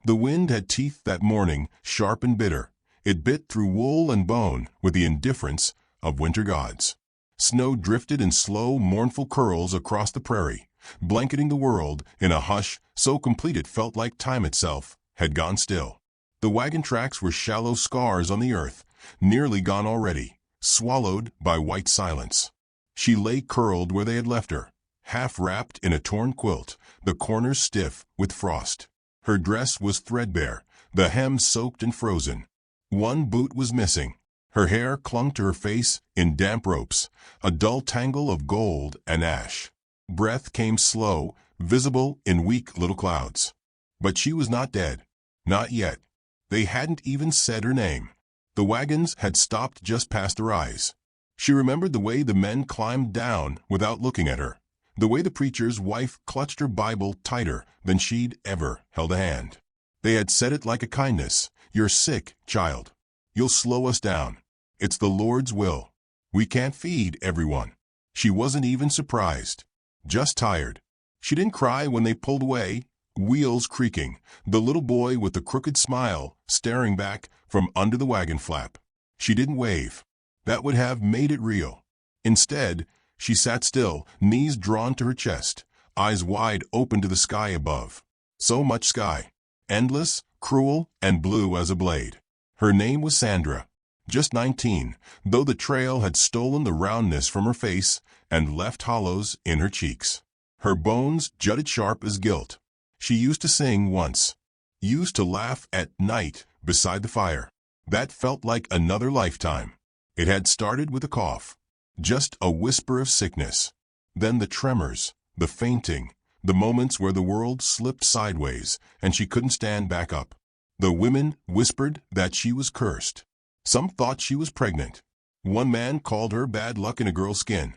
The wind had teeth that morning, sharp and bitter. It bit through wool and bone with the indifference of winter gods. Snow drifted in slow, mournful curls across the prairie, blanketing the world in a hush so complete it felt like time itself had gone still. The wagon tracks were shallow scars on the earth, nearly gone already, swallowed by white silence. She lay curled where they had left her, half wrapped in a torn quilt, the corners stiff with frost. Her dress was threadbare, the hem soaked and frozen. One boot was missing. Her hair clung to her face in damp ropes, a dull tangle of gold and ash. Breath came slow, visible in weak little clouds. But she was not dead. Not yet. They hadn't even said her name. The wagons had stopped just past her eyes. She remembered the way the men climbed down without looking at her, the way the preacher's wife clutched her Bible tighter than she'd ever held a hand. They had said it like a kindness. "You're sick, child. You'll slow us down. It's the Lord's will. We can't feed everyone." She wasn't even surprised, just tired. She didn't cry when they pulled away, wheels creaking, the little boy with the crooked smile staring back from under the wagon flap. She didn't wave. That would have made it real. Instead, she sat still, knees drawn to her chest, eyes wide open to the sky above. So much sky. Endless, cruel, and blue as a blade. Her name was Sandra. Just 19, though the trail had stolen the roundness from her face and left hollows in her cheeks. Her bones jutted sharp as gilt. She used to sing once. Used to laugh at night beside the fire. That felt like another lifetime. It had started with a cough. Just a whisper of sickness. Then the tremors, the fainting, the moments where the world slipped sideways and she couldn't stand back up. The women whispered that she was cursed. Some thought she was pregnant. One man called her bad luck in a girl's skin.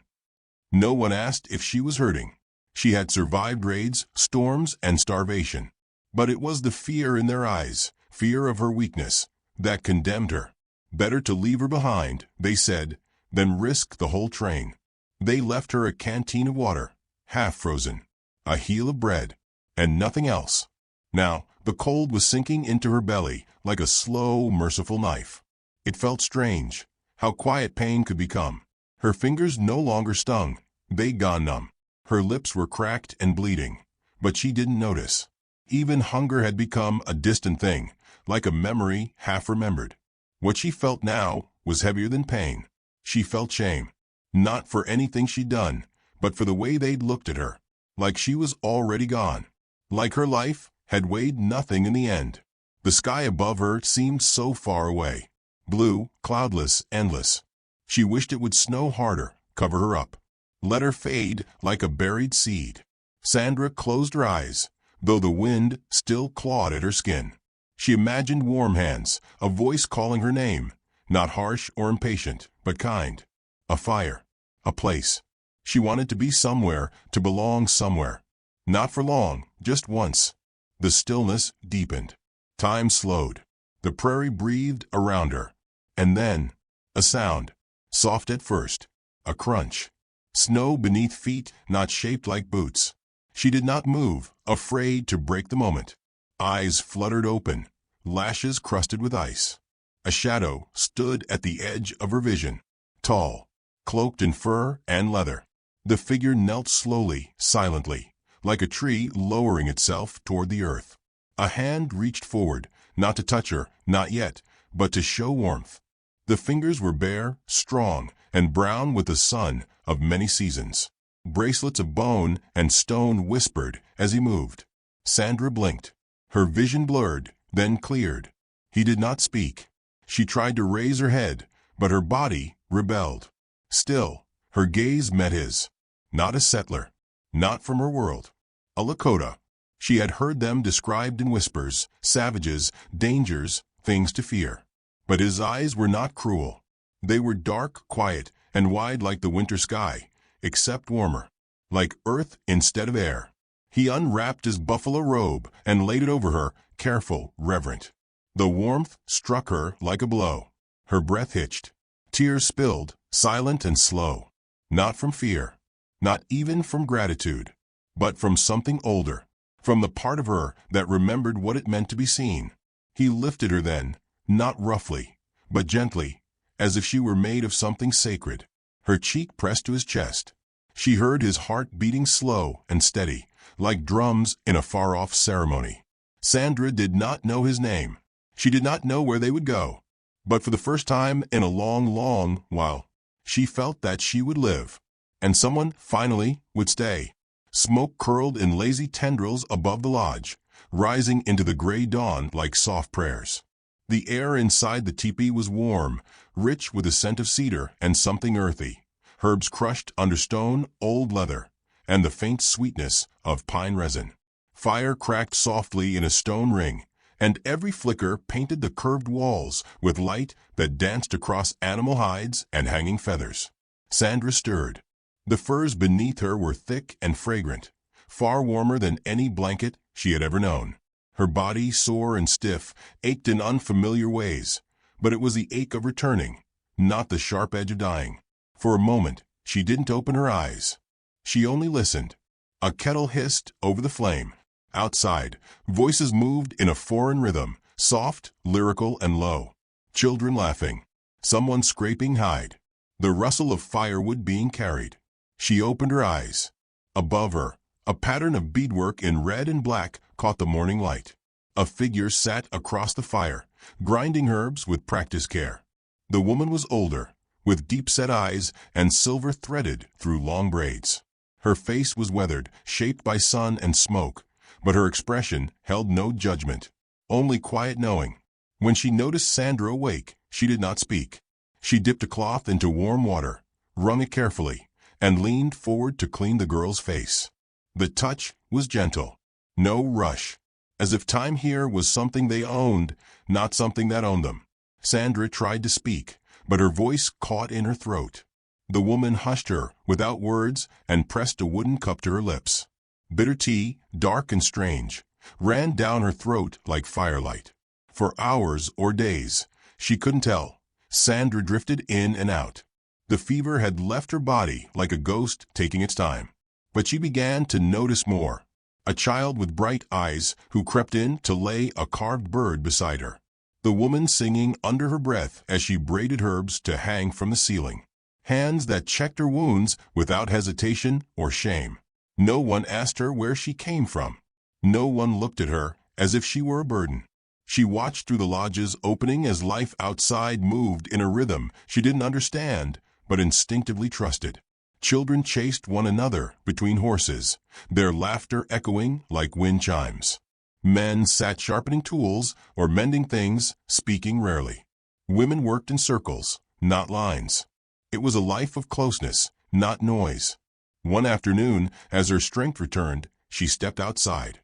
No one asked if she was hurting. She had survived raids, storms, and starvation. But it was the fear in their eyes, fear of her weakness, that condemned her. Better to leave her behind, they said, than risk the whole train. They left her a canteen of water, half frozen, a heel of bread, and nothing else. Now, the cold was sinking into her belly like a slow, merciful knife. It felt strange, how quiet pain could become. Her fingers no longer stung, they'd gone numb. Her lips were cracked and bleeding, but she didn't notice. Even hunger had become a distant thing, like a memory half remembered. What she felt now was heavier than pain. She felt shame, not for anything she'd done, but for the way they'd looked at her, like she was already gone, like her life had weighed nothing in the end. The sky above her seemed so far away, blue, cloudless, endless. She wished it would snow harder, cover her up, let her fade like a buried seed. Sandra closed her eyes, though the wind still clawed at her skin. She imagined warm hands, a voice calling her name, not harsh or impatient, but kind. A fire, a place. She wanted to be somewhere, to belong somewhere. Not for long, just once. The stillness deepened. Time slowed. The prairie breathed around her. And then, a sound, soft at first, a crunch. Snow beneath feet not shaped like boots. She did not move, afraid to break the moment. Eyes fluttered open, lashes crusted with ice. A shadow stood at the edge of her vision, tall, cloaked in fur and leather. The figure knelt slowly, silently, like a tree lowering itself toward the earth. A hand reached forward, not to touch her, not yet, but to show warmth. The fingers were bare, strong, and brown with the sun of many seasons. Bracelets of bone and stone whispered as he moved. Sandra blinked. Her vision blurred, then cleared. He did not speak. She tried to raise her head, but her body rebelled. Still, her gaze met his. Not a settler. Not from her world. A Lakota. She had heard them described in whispers, savages, dangers, things to fear. But his eyes were not cruel. They were dark, quiet, and wide like the winter sky, except warmer. Like earth instead of air. He unwrapped his buffalo robe and laid it over her, careful, reverent. The warmth struck her like a blow. Her breath hitched. Tears spilled, silent and slow. Not from fear. Not even from gratitude. But from something older. from the part of her that remembered what it meant to be seen. He lifted her then, not roughly, but gently, as if she were made of something sacred. Her cheek pressed to his chest. She heard his heart beating slow and steady, like drums in a far-off ceremony. Sandra did not know his name. She did not know where they would go. But for the first time in a long, long while, she felt that she would live. And someone, finally, would stay. Smoke curled in lazy tendrils above the lodge, rising into the gray dawn like soft prayers. The air inside the teepee was warm, rich with the scent of cedar and something earthy, herbs crushed under stone, old leather, and the faint sweetness of pine resin. Fire cracked softly in a stone ring, and every flicker painted the curved walls with light that danced across animal hides and hanging feathers. Sandra stirred. The furs beneath her were thick and fragrant, far warmer than any blanket she had ever known. Her body, sore and stiff, ached in unfamiliar ways, but it was the ache of returning, not the sharp edge of dying. For a moment, she didn't open her eyes. She only listened. A kettle hissed over the flame. Outside, voices moved in a foreign rhythm, soft, lyrical, and low. Children laughing. Someone scraping hide. The rustle of firewood being carried. She opened her eyes. Above her, a pattern of beadwork in red and black caught the morning light. A figure sat across the fire, grinding herbs with practiced care. The woman was older, with deep-set eyes and silver threaded through long braids. Her face was weathered, shaped by sun and smoke, but her expression held no judgment, only quiet knowing. When she noticed Sandra awake, she did not speak. She dipped a cloth into warm water, wrung it carefully, and leaned forward to clean the girl's face. The touch was gentle, no rush, as if time here was something they owned, not something that owned them. Sandra tried to speak, but her voice caught in her throat. The woman hushed her without words and pressed a wooden cup to her lips. Bitter tea, dark and strange, ran down her throat like firelight. For hours or days, she couldn't tell, Sandra drifted in and out. The fever had left her body like a ghost taking its time. But she began to notice more. A child with bright eyes who crept in to lay a carved bird beside her. The woman singing under her breath as she braided herbs to hang from the ceiling. Hands that checked her wounds without hesitation or shame. No one asked her where she came from. No one looked at her as if she were a burden. She watched through the lodge's opening as life outside moved in a rhythm she didn't understand, but instinctively trusted. Children chased one another between horses, their laughter echoing like wind chimes. Men sat sharpening tools or mending things, speaking rarely. Women worked in circles, not lines. It was a life of closeness, not noise. One afternoon, as her strength returned, she stepped outside.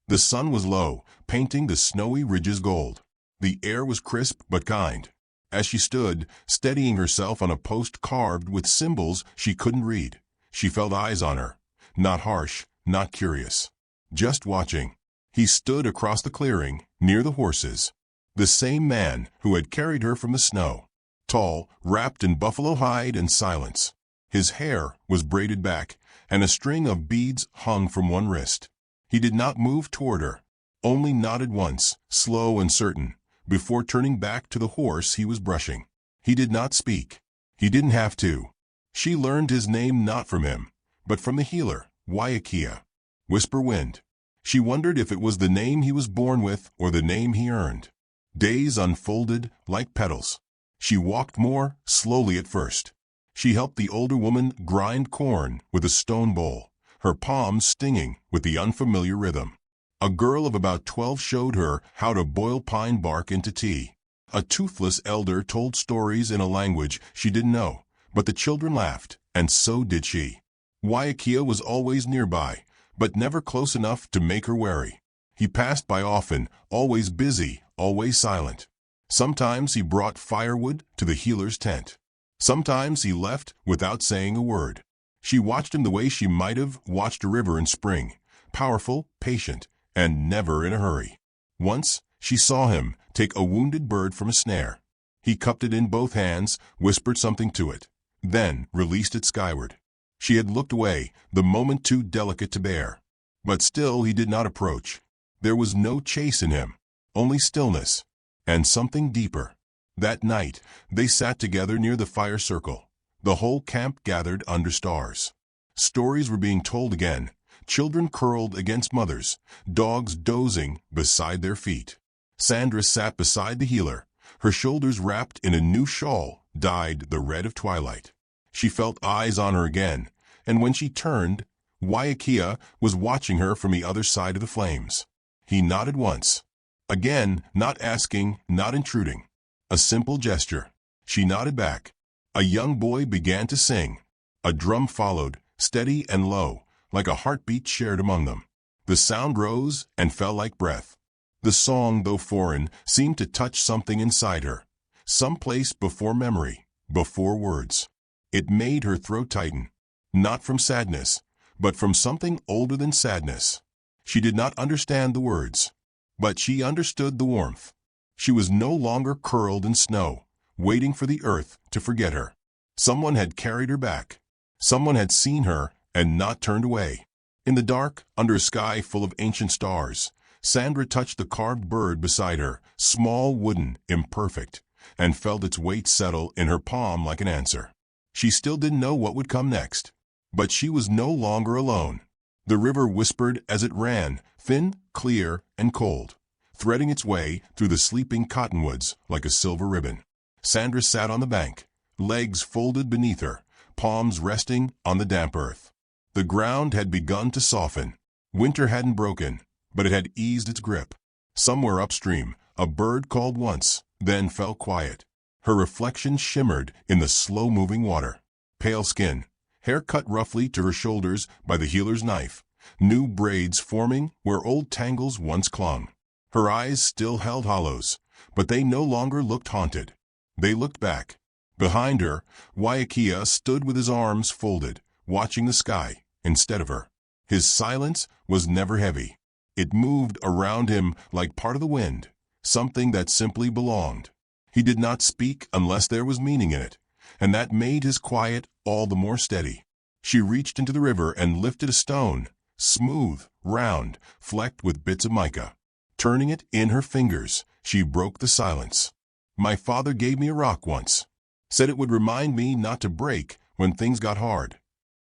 The sun was low, painting the snowy ridges gold. The air was crisp but kind. As she stood, steadying herself on a post carved with symbols she couldn't read, she felt eyes on her. Not harsh, not curious. Just watching. He stood across the clearing, near the horses. The same man who had carried her from the snow. Tall, wrapped in buffalo hide and silence. His hair was braided back, and a string of beads hung from one wrist. He did not move toward her, only nodded once, slow and certain, before turning back to the horse he was brushing. He did not speak. He didn't have to. She learned his name not from him, but from the healer, Waiakea. Whisper Wind. She wondered if it was the name he was born with or the name he earned. Days unfolded like petals. She walked more slowly at first. She helped the older woman grind corn with a stone bowl, her palms stinging with the unfamiliar rhythm. A girl of about 12 showed her how to boil pine bark into tea. A toothless elder told stories in a language she didn't know, but the children laughed, and so did she. Waiakea was always nearby, but never close enough to make her wary. He passed by often, always busy, always silent. Sometimes he brought firewood to the healer's tent. Sometimes he left without saying a word. She watched him the way she might have watched a river in spring, powerful, patient, and never in a hurry. Once, she saw him take a wounded bird from a snare. He cupped it in both hands, whispered something to it, then released it skyward. She had looked away, the moment too delicate to bear. But still he did not approach. There was no chase in him, only stillness, and something deeper. That night, they sat together near the fire circle. The whole camp gathered under stars. Stories were being told again, children curled against mothers, dogs dozing beside their feet. Sandra sat beside the healer, her shoulders wrapped in a new shawl dyed the red of twilight. She felt eyes on her again, and when she turned, Waiakea was watching her from the other side of the flames. He nodded once. Again, not asking, not intruding. A simple gesture. She nodded back. A young boy began to sing. A drum followed, steady and low, like a heartbeat shared among them. The sound rose and fell like breath. The song, though foreign, seemed to touch something inside her, some place before memory, before words. It made her throat tighten, not from sadness, but from something older than sadness. She did not understand the words, but she understood the warmth. She was no longer curled in snow, waiting for the earth to forget her. Someone had carried her back. Someone had seen her and not turned away. In the dark, under a sky full of ancient stars, Sandra touched the carved bird beside her, small, wooden, imperfect, and felt its weight settle in her palm like an answer. She still didn't know what would come next, but she was no longer alone. The river whispered as it ran, thin, clear, and cold, threading its way through the sleeping cottonwoods like a silver ribbon. Sandra sat on the bank, legs folded beneath her, palms resting on the damp earth. The ground had begun to soften. Winter hadn't broken, but it had eased its grip. Somewhere upstream, a bird called once, then fell quiet. Her reflection shimmered in the slow-moving water. Pale skin, hair cut roughly to her shoulders by the healer's knife, new braids forming where old tangles once clung. Her eyes still held hollows, but they no longer looked haunted. They looked back. Behind her, Waiakea stood with his arms folded, watching the sky instead of her. His silence was never heavy. It moved around him like part of the wind, something that simply belonged. He did not speak unless there was meaning in it, and that made his quiet all the more steady. She reached into the river and lifted a stone, smooth, round, flecked with bits of mica. Turning it in her fingers, she broke the silence. "My father gave me a rock once. Said it would remind me not to break when things got hard."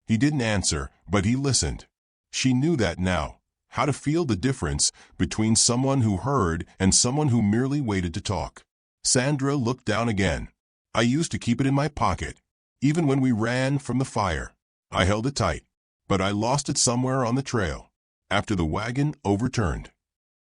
He didn't answer, but he listened. She knew that now, how to feel the difference between someone who heard and someone who merely waited to talk. Sandra looked down again. "I used to keep it in my pocket, even when we ran from the fire. I held it tight, but I lost it somewhere on the trail, after the wagon overturned."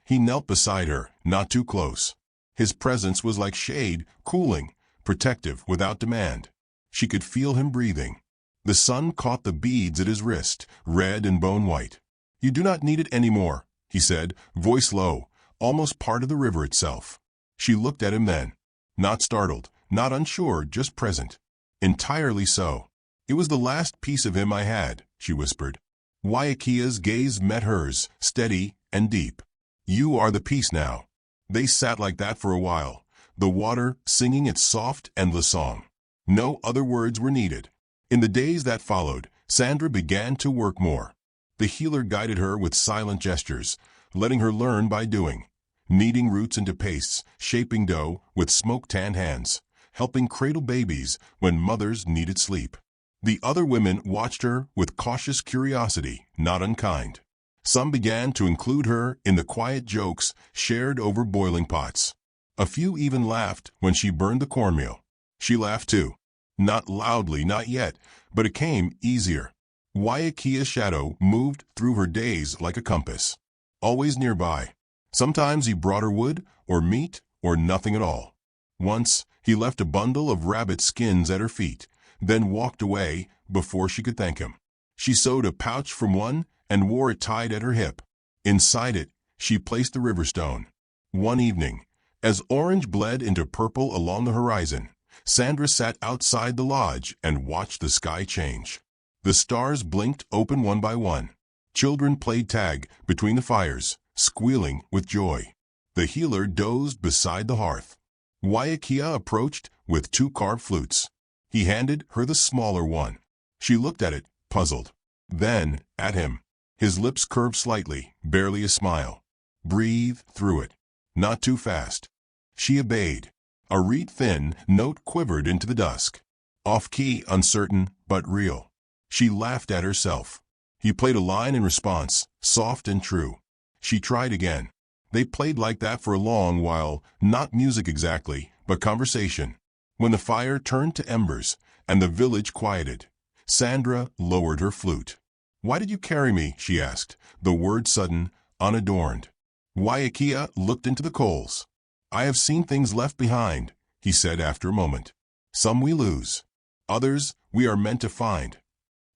He knelt beside her, not too close. His presence was like shade, cooling, protective without demand. She could feel him breathing. The sun caught the beads at his wrist, red and bone-white. "You do not need it anymore," he said, voice low, almost part of the river itself. She looked at him then, not startled, not unsure, just present. "Entirely so. It was the last piece of him I had," she whispered. Waiakea's gaze met hers, steady and deep. "You are the piece now." They sat like that for a while, the water singing its soft, endless song. No other words were needed. In the days that followed, Sandra began to work more. The healer guided her with silent gestures, letting her learn by doing, kneading roots into pastes, shaping dough with smoke-tanned hands, helping cradle babies when mothers needed sleep. The other women watched her with cautious curiosity, not unkind. Some began to include her in the quiet jokes shared over boiling pots. A few even laughed when she burned the cornmeal. She laughed too. Not loudly, not yet, but it came easier. Waiakea's shadow moved through her days like a compass, always nearby. Sometimes he brought her wood, or meat, or nothing at all. Once, he left a bundle of rabbit skins at her feet, then walked away before she could thank him. She sewed a pouch from one and wore it tied at her hip. Inside it, she placed the river stone. One evening, as orange bled into purple along the horizon, Sandra sat outside the lodge and watched the sky change. The stars blinked open one by one. Children played tag between the fires, squealing with joy. The healer dozed beside the hearth. Waiakea approached with 2 carved flutes. He handed her the smaller one. She looked at it, puzzled. Then, at him. His lips curved slightly, barely a smile. Breathe through it. Not too fast. She obeyed. A reed-thin note quivered into the dusk. Off-key, uncertain, but real. She laughed at herself. He played a line in response, soft and true. She tried again. They played like that for a long while, not music exactly, but conversation. When the fire turned to embers, and the village quieted, Sandra lowered her flute. "Why did you carry me?" she asked, the word sudden, unadorned. Waiakea looked into the coals. "I have seen things left behind," he said after a moment. "Some we lose. Others we are meant to find."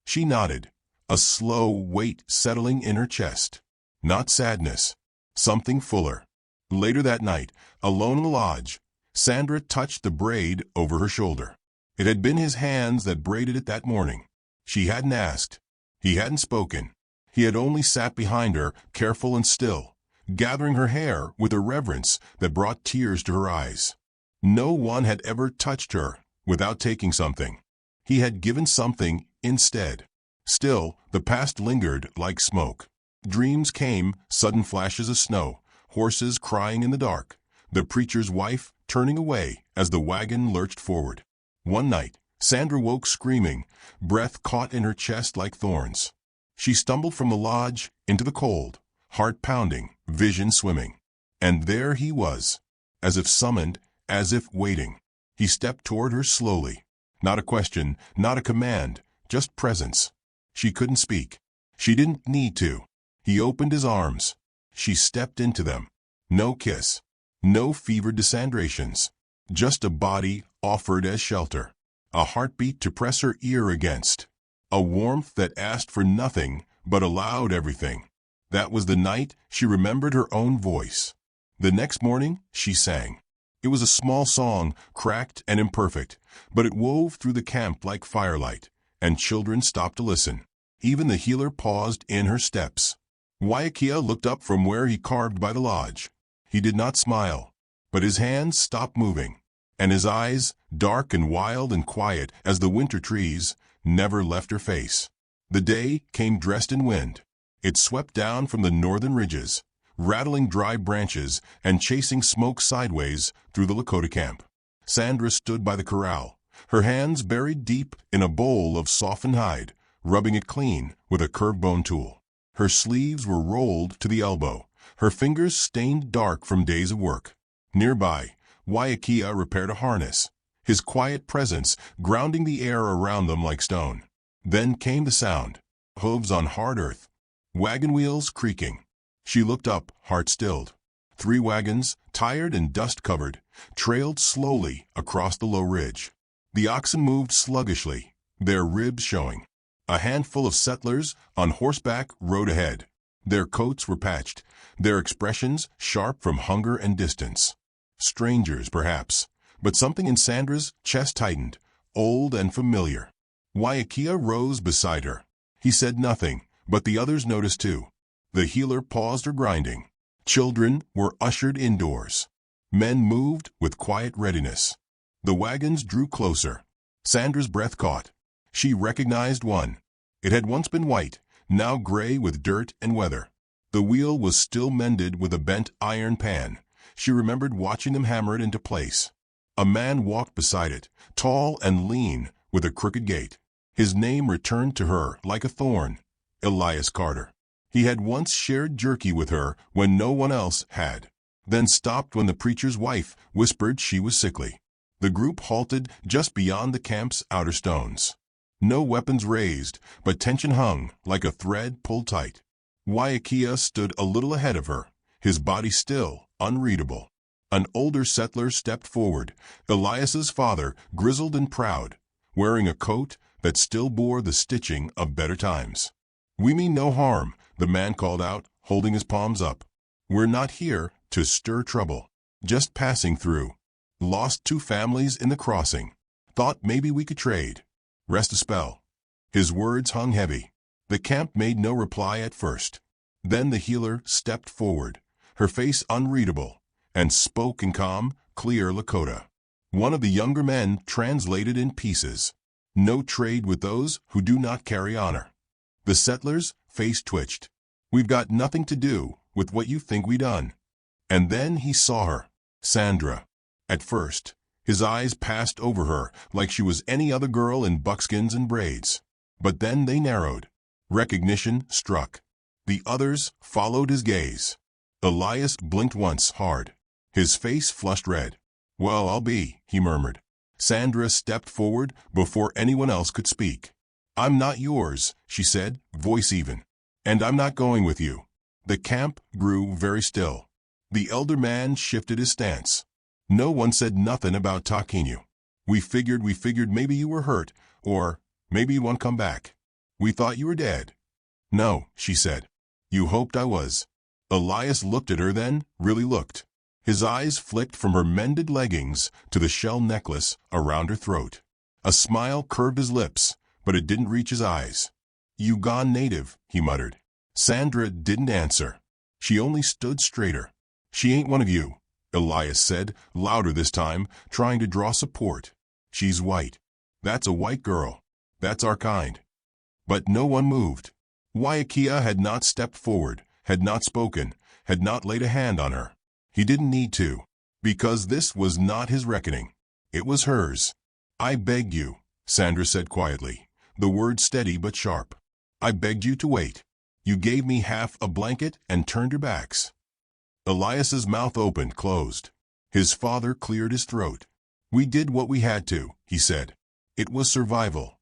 She nodded, a slow weight settling in her chest. Not sadness. Something fuller. Later that night, alone in the lodge, Sandra touched the braid over her shoulder. It had been his hands that braided it that morning. She hadn't asked. He hadn't spoken. He had only sat behind her, careful and still, gathering her hair with a reverence that brought tears to her eyes. No one had ever touched her without taking something. He had given something instead. Still, the past lingered like smoke. Dreams came, sudden flashes of snow, horses crying in the dark, the preacher's wife turning away as the wagon lurched forward. One night, Sandra woke screaming, breath caught in her chest like thorns. She stumbled from the lodge into the cold, heart pounding, vision swimming. And there he was, as if summoned, as if waiting. He stepped toward her slowly. Not a question, not a command, just presence. She couldn't speak. She didn't need to. He opened his arms. She stepped into them. No kiss. No fevered dissandrations. Just a body offered as shelter. A heartbeat to press her ear against. A warmth that asked for nothing but allowed everything. That was the night she remembered her own voice. The next morning, she sang. It was a small song, cracked and imperfect, but it wove through the camp like firelight, and children stopped to listen. Even the healer paused in her steps. Waiakea looked up from where he carved by the lodge. He did not smile, but his hands stopped moving, and his eyes, dark and wild and quiet as the winter trees, never left her face. The day came dressed in wind. It swept down from the northern ridges, rattling dry branches and chasing smoke sideways through the Lakota camp. Sandra stood by the corral, her hands buried deep in a bowl of softened hide, rubbing it clean with a curved bone tool. Her sleeves were rolled to the elbow, her fingers stained dark from days of work. Nearby, Waiakea repaired a harness, his quiet presence grounding the air around them like stone. Then came the sound, hooves on hard earth, wagon wheels creaking. She looked up, heart stilled. 3 wagons, tired and dust-covered, trailed slowly across the low ridge. The oxen moved sluggishly, their ribs showing. A handful of settlers on horseback rode ahead. Their coats were patched, their expressions sharp from hunger and distance. Strangers, perhaps, but something in Sandra's chest tightened, old and familiar. Waiakea rose beside her. He said nothing, but the others noticed too. The healer paused her grinding. Children were ushered indoors. Men moved with quiet readiness. The wagons drew closer. Sandra's breath caught. She recognized one. It had once been white, now gray with dirt and weather. The wheel was still mended with a bent iron pan. She remembered watching them hammer it into place. A man walked beside it, tall and lean, with a crooked gait. His name returned to her like a thorn. Elias Carter. He had once shared jerky with her when no one else had, then stopped when the preacher's wife whispered she was sickly. The group halted just beyond the camp's outer stones. No weapons raised, but tension hung like a thread pulled tight. Waiakea stood a little ahead of her, his body still, unreadable. An older settler stepped forward, Elias's father, grizzled and proud, wearing a coat that still bore the stitching of better times. "We mean no harm," the man called out, holding his palms up. "We're not here to stir trouble, just passing through. Lost 2 families in the crossing. Thought maybe we could trade. Rest a spell." His words hung heavy. The camp made no reply at first. Then the healer stepped forward, her face unreadable, and spoke in calm, clear Lakota. One of the younger men translated in pieces. "No trade with those who do not carry honor." The settler's face twitched. We've got nothing to do with what you think we done." And then he saw her, Sandra. At first, his eyes passed over her like she was any other girl in buckskins and braids. But then they narrowed. Recognition struck. The others followed his gaze. Elias blinked once hard. His face flushed red. "Well, I'll be," he murmured. Sandra stepped forward before anyone else could speak. "I'm not yours," she said, voice even. "And I'm not going with you." The camp grew very still. The elder man shifted his stance. "No one said nothing about talking you. We figured maybe you were hurt, or maybe you won't come back. We thought you were dead." "No," she said. "You hoped I was." Elias looked at her then, really looked. His eyes flicked from her mended leggings to the shell necklace around her throat. A smile curved his lips, but it didn't reach his eyes. "You gone native," he muttered. Sandra didn't answer. She only stood straighter. "She ain't one of you," Elias said, louder this time, trying to draw support. "She's white. That's a white girl. That's our kind." But no one moved. Waiakea had not stepped forward, had not spoken, had not laid a hand on her. He didn't need to, because this was not his reckoning. It was hers. "I begged you," Sandra said quietly, the words steady but sharp. "I begged you to wait. You gave me half a blanket and turned your backs." Elias's mouth opened, closed. His father cleared his throat. "We did what we had to," he said. "It was survival."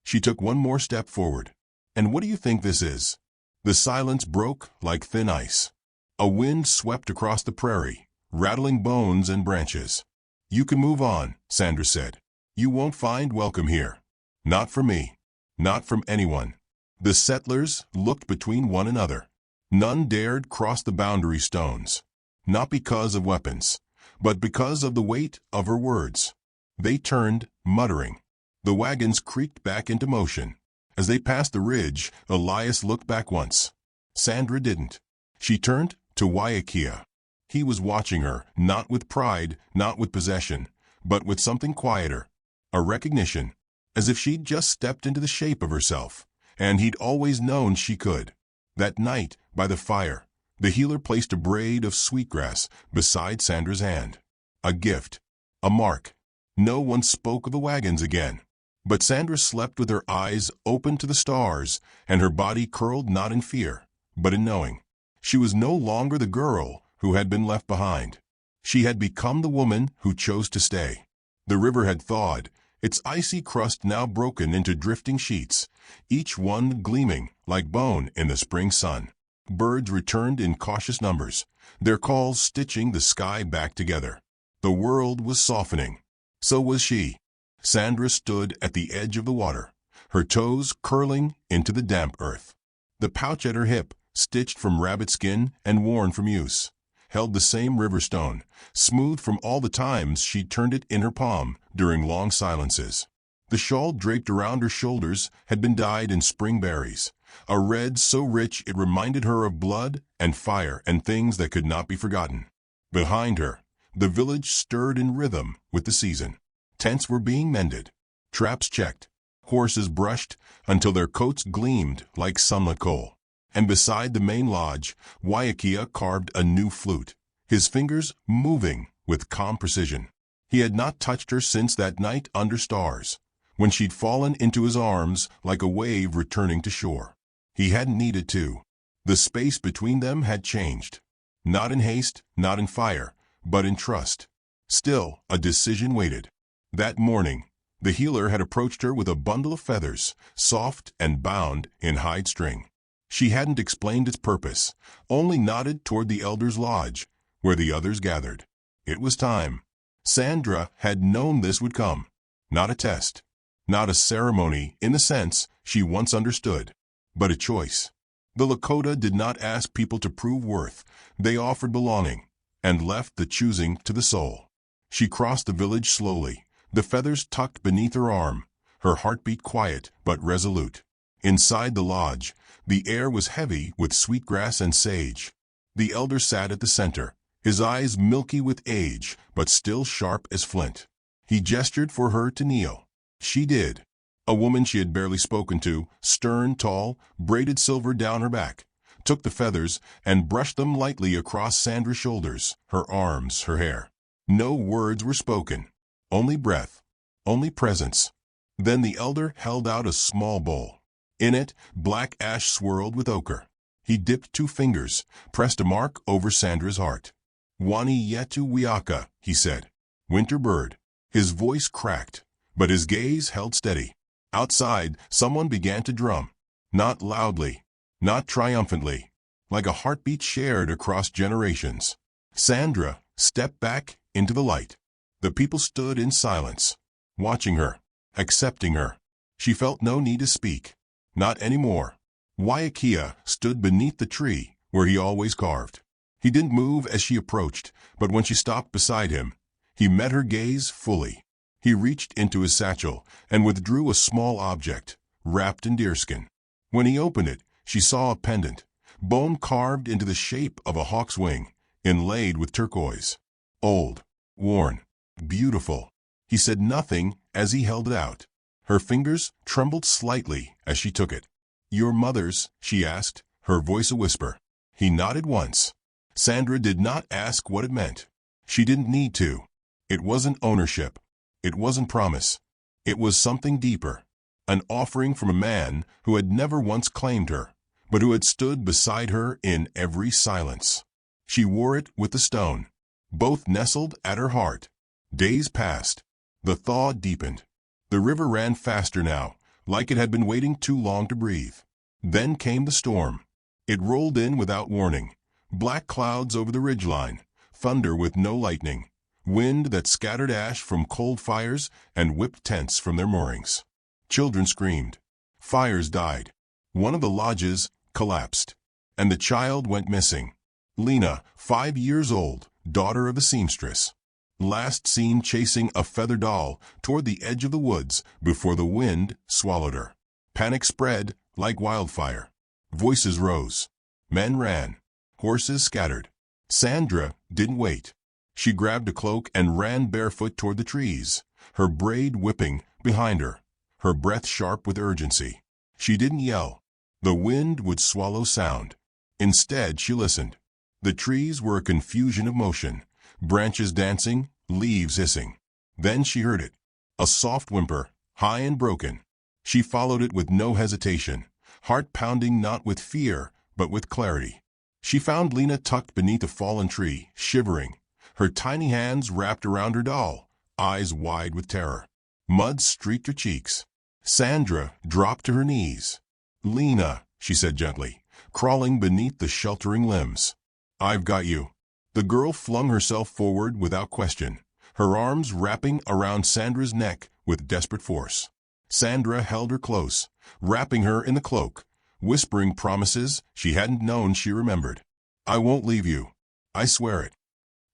She took one more step forward. "And what do you think this is?" The silence broke like thin ice. A wind swept across the prairie, rattling bones and branches. "You can move on," Sandra said. "You won't find welcome here. Not from me. Not from anyone." The settlers looked between one another. None dared cross the boundary stones. Not because of weapons, but because of the weight of her words. They turned, muttering. The wagons creaked back into motion. As they passed the ridge, Elias looked back once. Sandra didn't. She turned to Waiakea. He was watching her, not with pride, not with possession, but with something quieter. A recognition, as if she'd just stepped into the shape of herself, and he'd always known she could. That night, by the fire, the healer placed a braid of sweetgrass beside Sandra's hand. A gift. A mark. No one spoke of the wagons again. But Sandra slept with her eyes open to the stars, and her body curled not in fear, but in knowing. She was no longer the girl who had been left behind. She had become the woman who chose to stay. The river had thawed, its icy crust now broken into drifting sheets, each one gleaming like bone in the spring sun. Birds returned in cautious numbers, their calls stitching the sky back together. The world was softening. So was she. Sandra stood at the edge of the water, her toes curling into the damp earth. The pouch at her hip, stitched from rabbit skin and worn from use, held the same river stone, smooth from all the times she'd turned it in her palm during long silences. The shawl draped around her shoulders had been dyed in spring berries, a red so rich it reminded her of blood and fire and things that could not be forgotten. Behind her, the village stirred in rhythm with the season. Tents were being mended, traps checked, horses brushed until their coats gleamed like sunlit coal. And beside the main lodge, Waiakea carved a new flute, his fingers moving with calm precision. He had not touched her since that night under stars, when she'd fallen into his arms like a wave returning to shore. He hadn't needed to. The space between them had changed. Not in haste, not in fire, but in trust. Still, a decision waited. That morning, the healer had approached her with a bundle of feathers, soft and bound in hide string. She hadn't explained its purpose, only nodded toward the elders' lodge, where the others gathered. It was time. Sandra had known this would come. Not a test, not a ceremony in the sense she once understood, but a choice. The Lakota did not ask people to prove worth. They offered belonging, and left the choosing to the soul. She crossed the village slowly, the feathers tucked beneath her arm, her heartbeat quiet but resolute. Inside the lodge, the air was heavy with sweetgrass and sage. The elder sat at the center, his eyes milky with age, but still sharp as flint. He gestured for her to kneel. She did. A woman she had barely spoken to, stern, tall, braided silver down her back. took the feathers, and brushed them lightly across Sandra's shoulders, her arms, her hair. No words were spoken, only breath, only presence. Then the elder held out a small bowl. In it, black ash swirled with ochre. He dipped 2 fingers, pressed a mark over Sandra's heart. "Wani yetu wiaka," he said. "Winter bird." His voice cracked, but his gaze held steady. Outside, someone began to drum. Not loudly, not triumphantly, like a heartbeat shared across generations. Sandra stepped back into the light. The people stood in silence, watching her, accepting her. She felt no need to speak. Not anymore. Waiakea stood beneath the tree where he always carved. He didn't move as she approached, but when she stopped beside him, he met her gaze fully. He reached into his satchel and withdrew a small object, wrapped in deerskin. When he opened it, she saw a pendant, bone carved into the shape of a hawk's wing, inlaid with turquoise. Old, worn, beautiful. He said nothing as he held it out. Her fingers trembled slightly as she took it. "Your mother's?" she asked, her voice a whisper. He nodded once. Sandra did not ask what it meant. She didn't need to. It wasn't ownership. It wasn't promise. It was something deeper. An offering from a man who had never once claimed her, but who had stood beside her in every silence. She wore it with the stone. Both nestled at her heart. Days passed. The thaw deepened. The river ran faster now, like it had been waiting too long to breathe. Then came the storm. It rolled in without warning. Black clouds over the ridgeline, thunder with no lightning, wind that scattered ash from cold fires and whipped tents from their moorings. Children screamed. Fires died. One of the lodges collapsed, and the child went missing. Lena, 5 years old, daughter of a seamstress. Last seen chasing a feather doll toward the edge of the woods before the wind swallowed her. Panic spread like wildfire. Voices rose. Men ran. Horses scattered. Sandra didn't wait. She grabbed a cloak and ran barefoot toward the trees, her braid whipping behind her, her breath sharp with urgency. She didn't yell. The wind would swallow sound. Instead, she listened. The trees were a confusion of motion, branches dancing, leaves hissing. Then she heard it, a soft whimper, high and broken. She followed it with no hesitation, heart pounding not with fear, but with clarity. She found Lena tucked beneath a fallen tree, shivering, her tiny hands wrapped around her doll, eyes wide with terror. Mud streaked her cheeks. Sandra dropped to her knees. "Lena," she said gently, crawling beneath the sheltering limbs. "I've got you." The girl flung herself forward without question, her arms wrapping around Sandra's neck with desperate force. Sandra held her close, wrapping her in the cloak, whispering promises she hadn't known she remembered. "I won't leave you. I swear it."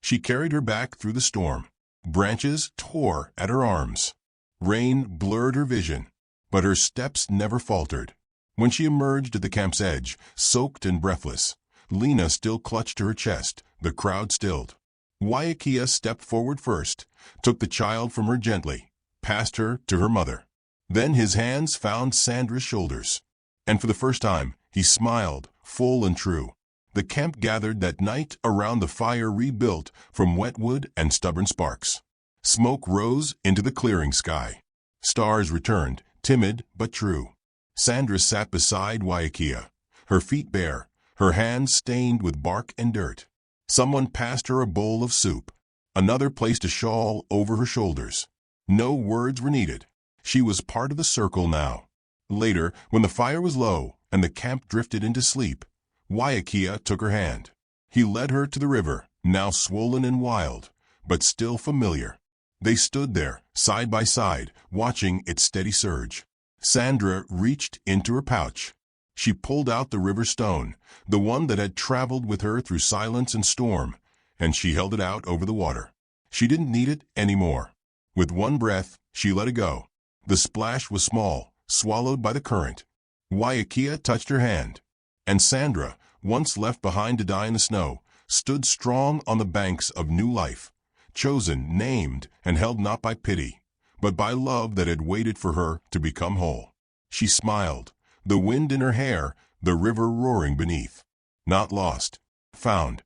She carried her back through the storm. Branches tore at her arms. Rain blurred her vision, but her steps never faltered. When she emerged at the camp's edge, soaked and breathless, Lena still clutched to her chest, the crowd stilled. Waiakea stepped forward first, took the child from her gently, passed her to her mother. Then his hands found Sandra's shoulders, and for the first time he smiled, full and true. The camp gathered that night around the fire rebuilt from wet wood and stubborn sparks. Smoke rose into the clearing sky. Stars returned, timid but true. Sandra sat beside Waiakea, her feet bare, her hands stained with bark and dirt. Someone passed her a bowl of soup. Another placed a shawl over her shoulders. No words were needed. She was part of the circle now. Later, when the fire was low and the camp drifted into sleep, Waiakea took her hand. He led her to the river, now swollen and wild, but still familiar. They stood there, side by side, watching its steady surge. Sandra reached into her pouch. She pulled out the river stone, the one that had traveled with her through silence and storm, and she held it out over the water. She didn't need it anymore. With one breath, she let it go. The splash was small, swallowed by the current. Waiakea touched her hand, and Sandra, once left behind to die in the snow, stood strong on the banks of new life, chosen, named, and held not by pity, but by love that had waited for her to become whole. She smiled, the wind in her hair, the river roaring beneath. Not lost. Found.